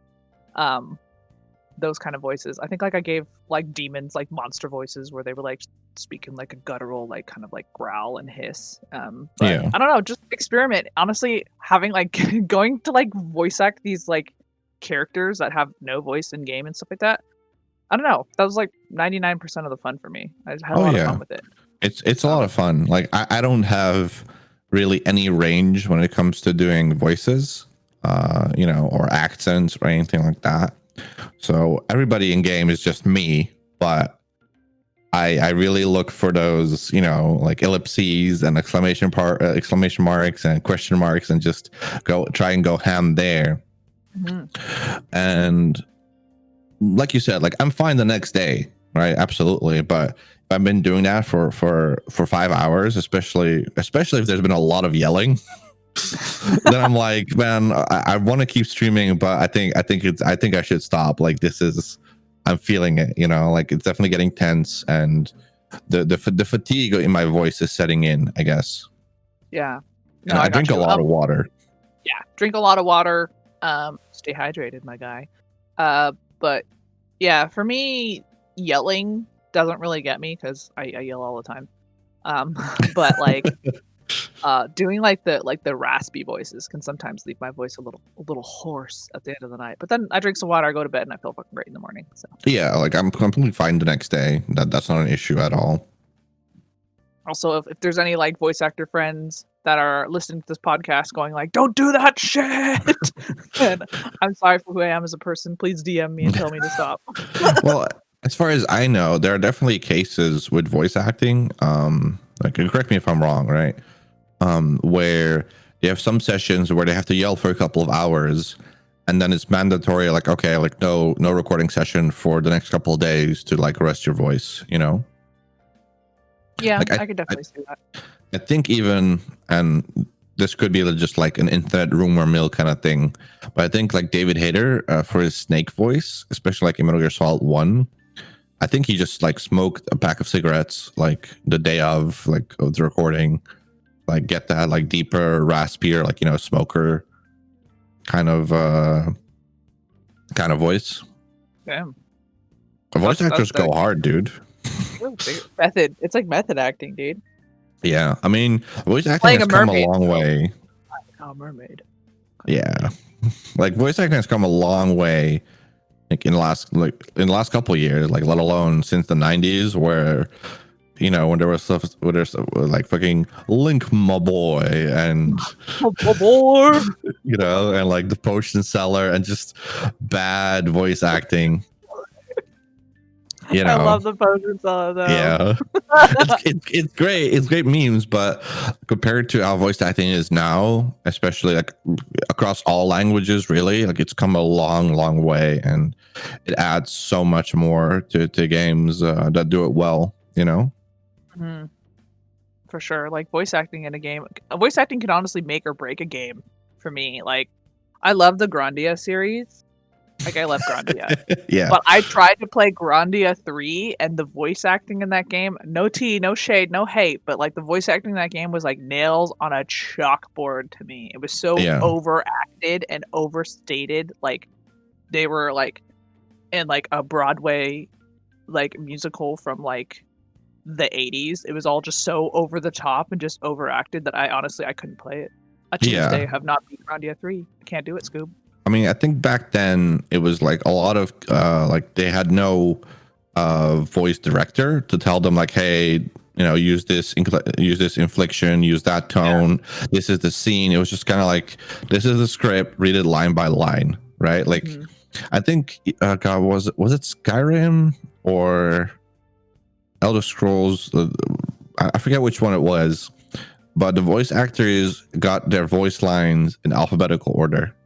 those kind of voices. I think like I gave like demons like monster voices where they were like speaking like a guttural like kind of like growl and hiss. But I don't know, just experiment. Honestly, having like going to like voice act these like characters that have no voice in game and stuff like that. I don't know. That was like 99% of the fun for me. I just had a lot of fun with it.
It's a lot of fun. Like I don't have really any range when it comes to doing voices, or accents or anything like that. So everybody in game is just me, but I really look for those, you know, like ellipses and exclamation marks and question marks, and just try and go ham there. And like you said, like I'm fine the next day, right? Absolutely. But if I've been doing that for 5 hours, especially if there's been a lot of yelling, then I'm like, man, I want to keep streaming, but I think I should stop. Like I'm feeling it, you know, like it's definitely getting tense, and the fatigue in my voice is setting in, I guess.
Yeah.
No, I drink a lot of water.
Yeah, drink a lot of water. Stay hydrated, my guy. But yeah, for me, yelling doesn't really get me because I yell all the time. But like doing like the raspy voices can sometimes leave my voice a little hoarse at the end of the night. But then I drink some water, I go to bed, and I feel fucking great in the morning. So
yeah, like I'm completely fine the next day. That's not an issue at all.
Also, if there's any like voice actor friends that are listening to this podcast going like, don't do that shit, and I'm sorry for who I am as a person, please DM me and tell me to stop.
Well, as far as I know, there are definitely cases with voice acting, like, correct me if I'm wrong, right, where they have some sessions where they have to yell for a couple of hours, and then it's mandatory, like, okay, like no recording session for the next couple of days to like rest your voice, you know.
Yeah,
like,
I could definitely see that.
I think even, and this could be just like an internet rumor mill kind of thing, but I think like David Hayter, for his Snake voice, especially like in Metal Gear Solid 1, I think he just like smoked a pack of cigarettes like the day of the recording, like get that like deeper, raspier, like, you know, smoker kind of voice.
Damn.
Voice actors go hard, dude.
Method. It's like method acting, dude.
Yeah, I mean, voice acting has come a long way.
Oh, mermaid.
Yeah, like voice acting has come a long way, like in the last couple of years, like let alone since the 90s, where, you know, when there was stuff, where there's like fucking Link, my boy, and you know, and like the potion seller, and just bad voice acting. You know, I
love the potion seller though.
Yeah, it's great. It's great memes, but compared to how voice acting is now, especially like across all languages, really, like it's come a long way, and it adds so much more to games that do it well. You know.
Mm-hmm. For sure, like voice acting in a game, voice acting can honestly make or break a game for me. Like, I love the Grandia series. Like, I love Grandia.
Yeah.
But I tried to play Grandia 3, and the voice acting in that game, no tea, no shade, no hate, but like the voice acting in that game was like nails on a chalkboard to me. It was so overacted and overstated. Like, they were like in like a Broadway like musical from like the 80s. It was all just so over the top and just overacted that I couldn't play it. To this day, have not beat Grandia 3. I can't do it, Scoob.
I mean, I think back then it was like a lot of like they had no voice director to tell them like, hey, you know, use this inflection, use that tone. Yeah. This is the scene. It was just kind of like, this is the script, read it line by line, right? Like, I think God, was it Skyrim or Elder Scrolls? I forget which one it was, but the voice actors got their voice lines in alphabetical order.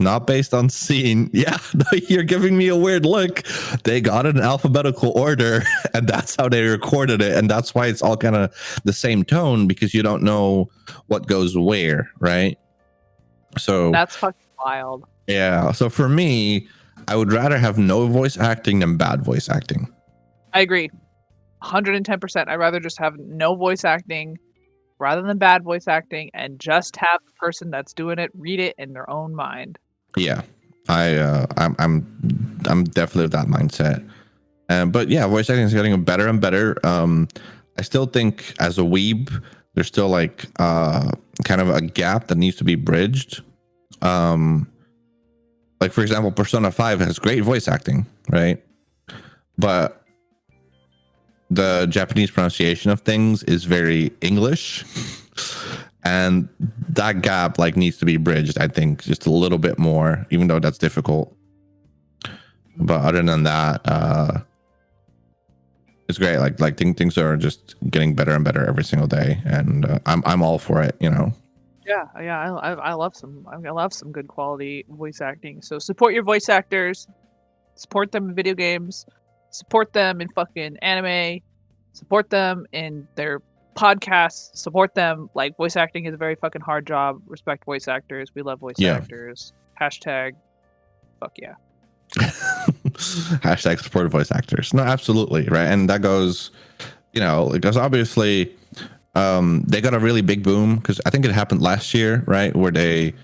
Not based on scene. Yeah, you're giving me a weird look. They got it in alphabetical order, and that's how they recorded it. And that's why it's all kind of the same tone, because you don't know what goes where, right? So
that's fucking wild.
Yeah. So for me, I would rather have no voice acting than bad voice acting.
I agree. 110%. I'd rather just have no voice acting rather than bad voice acting, and just have the person that's doing it read it in their own mind.
Yeah, I'm definitely of that mindset. But yeah, voice acting is getting better and better. I still think as a weeb, there's still like kind of a gap that needs to be bridged. Like for example, Persona 5 has great voice acting, right? But the Japanese pronunciation of things is very English. And that gap like needs to be bridged, I think, just a little bit more, even though that's difficult. But other than that, it's great. Like things are just getting better and better every single day, and I'm all for it. You know.
Yeah, I love some good quality voice acting. So support your voice actors, support them in video games, support them in fucking anime, support them in their podcasts, support them. Like, voice acting is a very fucking hard job. Respect voice actors. We love voice actors. Hashtag fuck yeah.
Hashtag support voice actors. No, absolutely, right. And that goes, you know, because obviously they got a really big boom because I think it happened last year, right, where they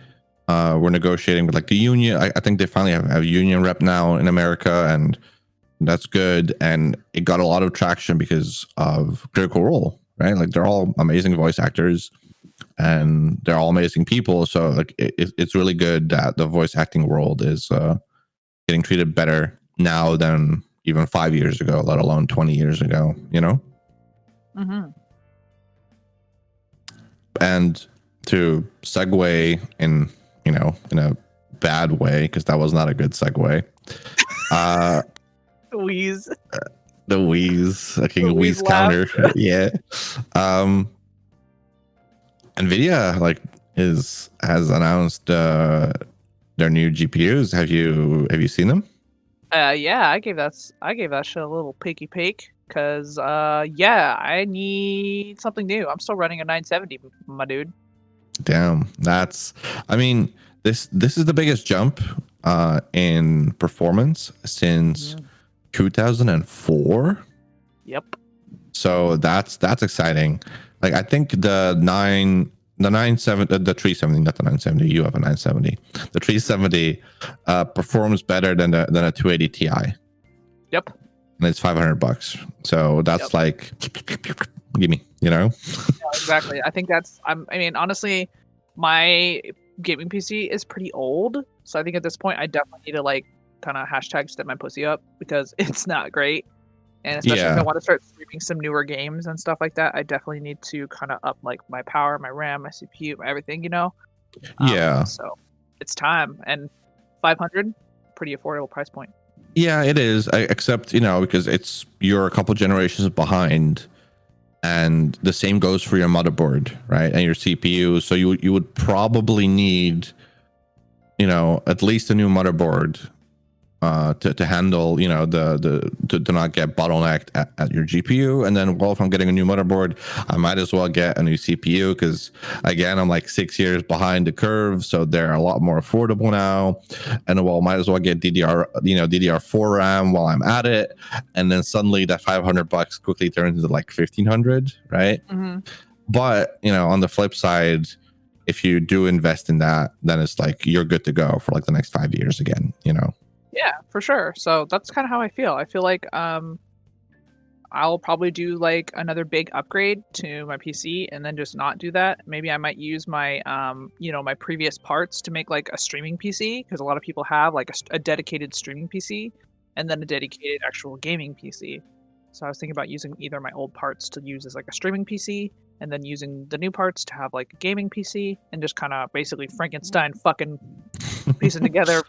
were negotiating with like the union. I think they finally have a union rep now in America, and that's good. And it got a lot of traction because of Critical Role, right? Like, they're all amazing voice actors and they're all amazing people. So like it's really good that the voice acting world is getting treated better now than even 5 years ago, let alone 20 years ago, you know?
Mm-hmm.
And to segue in, you know, in a bad way, because that was not a good segue.
Wheeze.
The wheeze, like a wheeze
laugh.
counter. Yeah. NVIDIA has announced their new GPUs. Have you seen them?
Yeah, I gave that shit a little peeky peek because yeah, I need something new. I'm still running a 970, my dude.
Damn, I mean, this is the biggest jump in performance since 2004.
Yep.
So that's exciting. Like, I think the 370, not the 970. You have a 970. The 370 performs better than a 280 Ti.
Yep.
And it's $500. So that's like, give me, you know.
Yeah, exactly. I think I mean, honestly, my gaming PC is pretty old, so I think at this point I definitely need to like kind of hashtag step my pussy up because it's not great. And especially if I want to start streaming some newer games and stuff like that, I definitely need to kind of up like my power, my RAM, my CPU, my everything, you know? So it's time. And 500, pretty affordable price point.
Yeah, it is. Except, you know, because you're a couple generations behind, and the same goes for your motherboard, right? And your CPU. So you would probably need, you know, at least a new motherboard to handle, you know, to not get bottlenecked at your GPU. And then, well, if I'm getting a new motherboard, I might as well get a new CPU because, again, I'm like 6 years behind the curve, so they're a lot more affordable now. And well, might as well get DDR4 RAM while I'm at it. And then suddenly that $500 quickly turns into like 1,500, right?
Mm-hmm.
But, you know, on the flip side, if you do invest in that, then it's like you're good to go for like the next 5 years again, you know?
Yeah, for sure. So that's kind of how I feel. I feel like I'll probably do like another big upgrade to my PC and then just not do that. Maybe I might use my my previous parts to make like a streaming PC, because a lot of people have like a dedicated streaming PC and then a dedicated actual gaming PC. So I was thinking about using either my old parts to use as like a streaming PC and then using the new parts to have like a gaming PC and just kind of basically Frankenstein fucking piecing together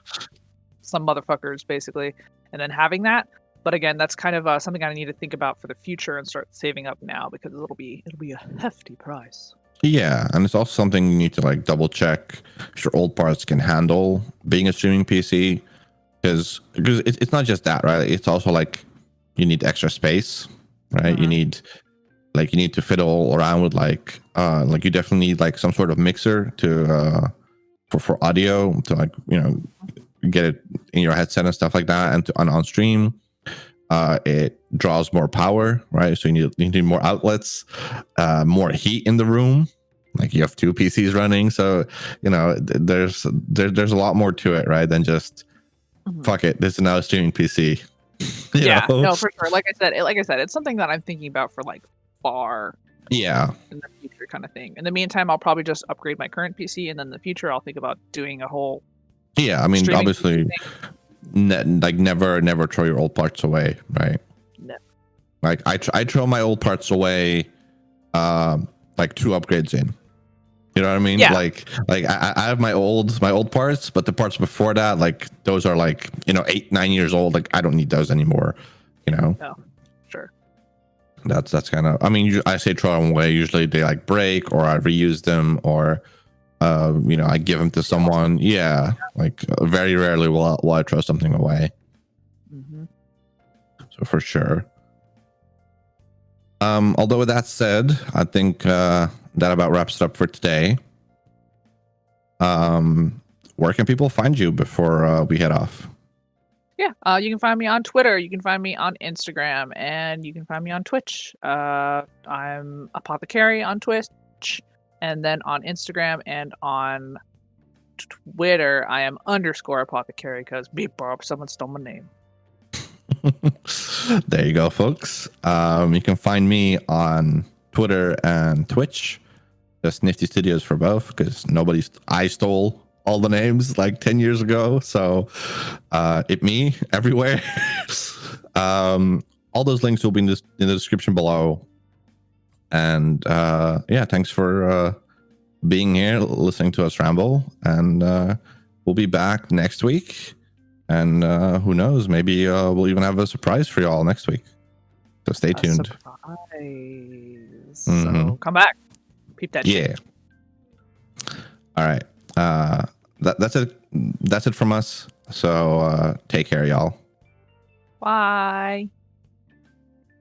some motherfuckers basically, and then having that. But again, that's kind of something I need to think about for the future and start saving up now, because it'll be a hefty price.
Yeah, and it's also something you need to like double check if your old parts can handle being a streaming PC, because it's not just that, right? It's also like you need extra space, right? You need to fiddle around with like you definitely need like some sort of mixer to for audio to, like, you know, get it in your headset and stuff like that, and on stream it draws more power, right? So you need more outlets, more heat in the room, like you have two PCs running, so you know there's a lot more to it, right, than just fuck it, this is now a streaming PC.
Yeah, no, for sure. Like I said, it's something that I'm thinking about for like far in the future kind of thing. In the meantime, I'll probably just upgrade my current PC, and then in the future I'll think about doing a whole
I mean, obviously never throw your old parts away, right?
No.
Like I throw my old parts away like 2 upgrades in, you know what I mean?
Yeah.
Like I have my old parts, but the parts before that, like those are like, you know, 8-9 years old. Like I don't need those anymore, you know?
No, sure.
that's kind of. I mean, I say throw them away. Usually they like break, or I reuse them, or I give them to someone. Yeah, like very rarely will I throw something away.
Mm-hmm.
So for sure. Although with that said, I think that about wraps it up for today. Where can people find you before we head off?
Yeah, you can find me on Twitter, you can find me on Instagram, and you can find me on Twitch. I'm Apothecary on Twitch, and then on Instagram and on Twitter, I am _Apothecary because beep bop, someone stole my name.
There you go, folks. You can find me on Twitter and Twitch. Just Nifty Studios for both, because I stole all the names like 10 years ago. So it me everywhere. All those links will be in the description below. And yeah, thanks for being here, listening to us ramble. And we'll be back next week. And who knows, maybe we'll even have a surprise for y'all next week. So stay tuned.
Surprise.
Mm-hmm.
So come back. Peep that shit.
All right. That's it. That's it from us. So take care, y'all.
Bye.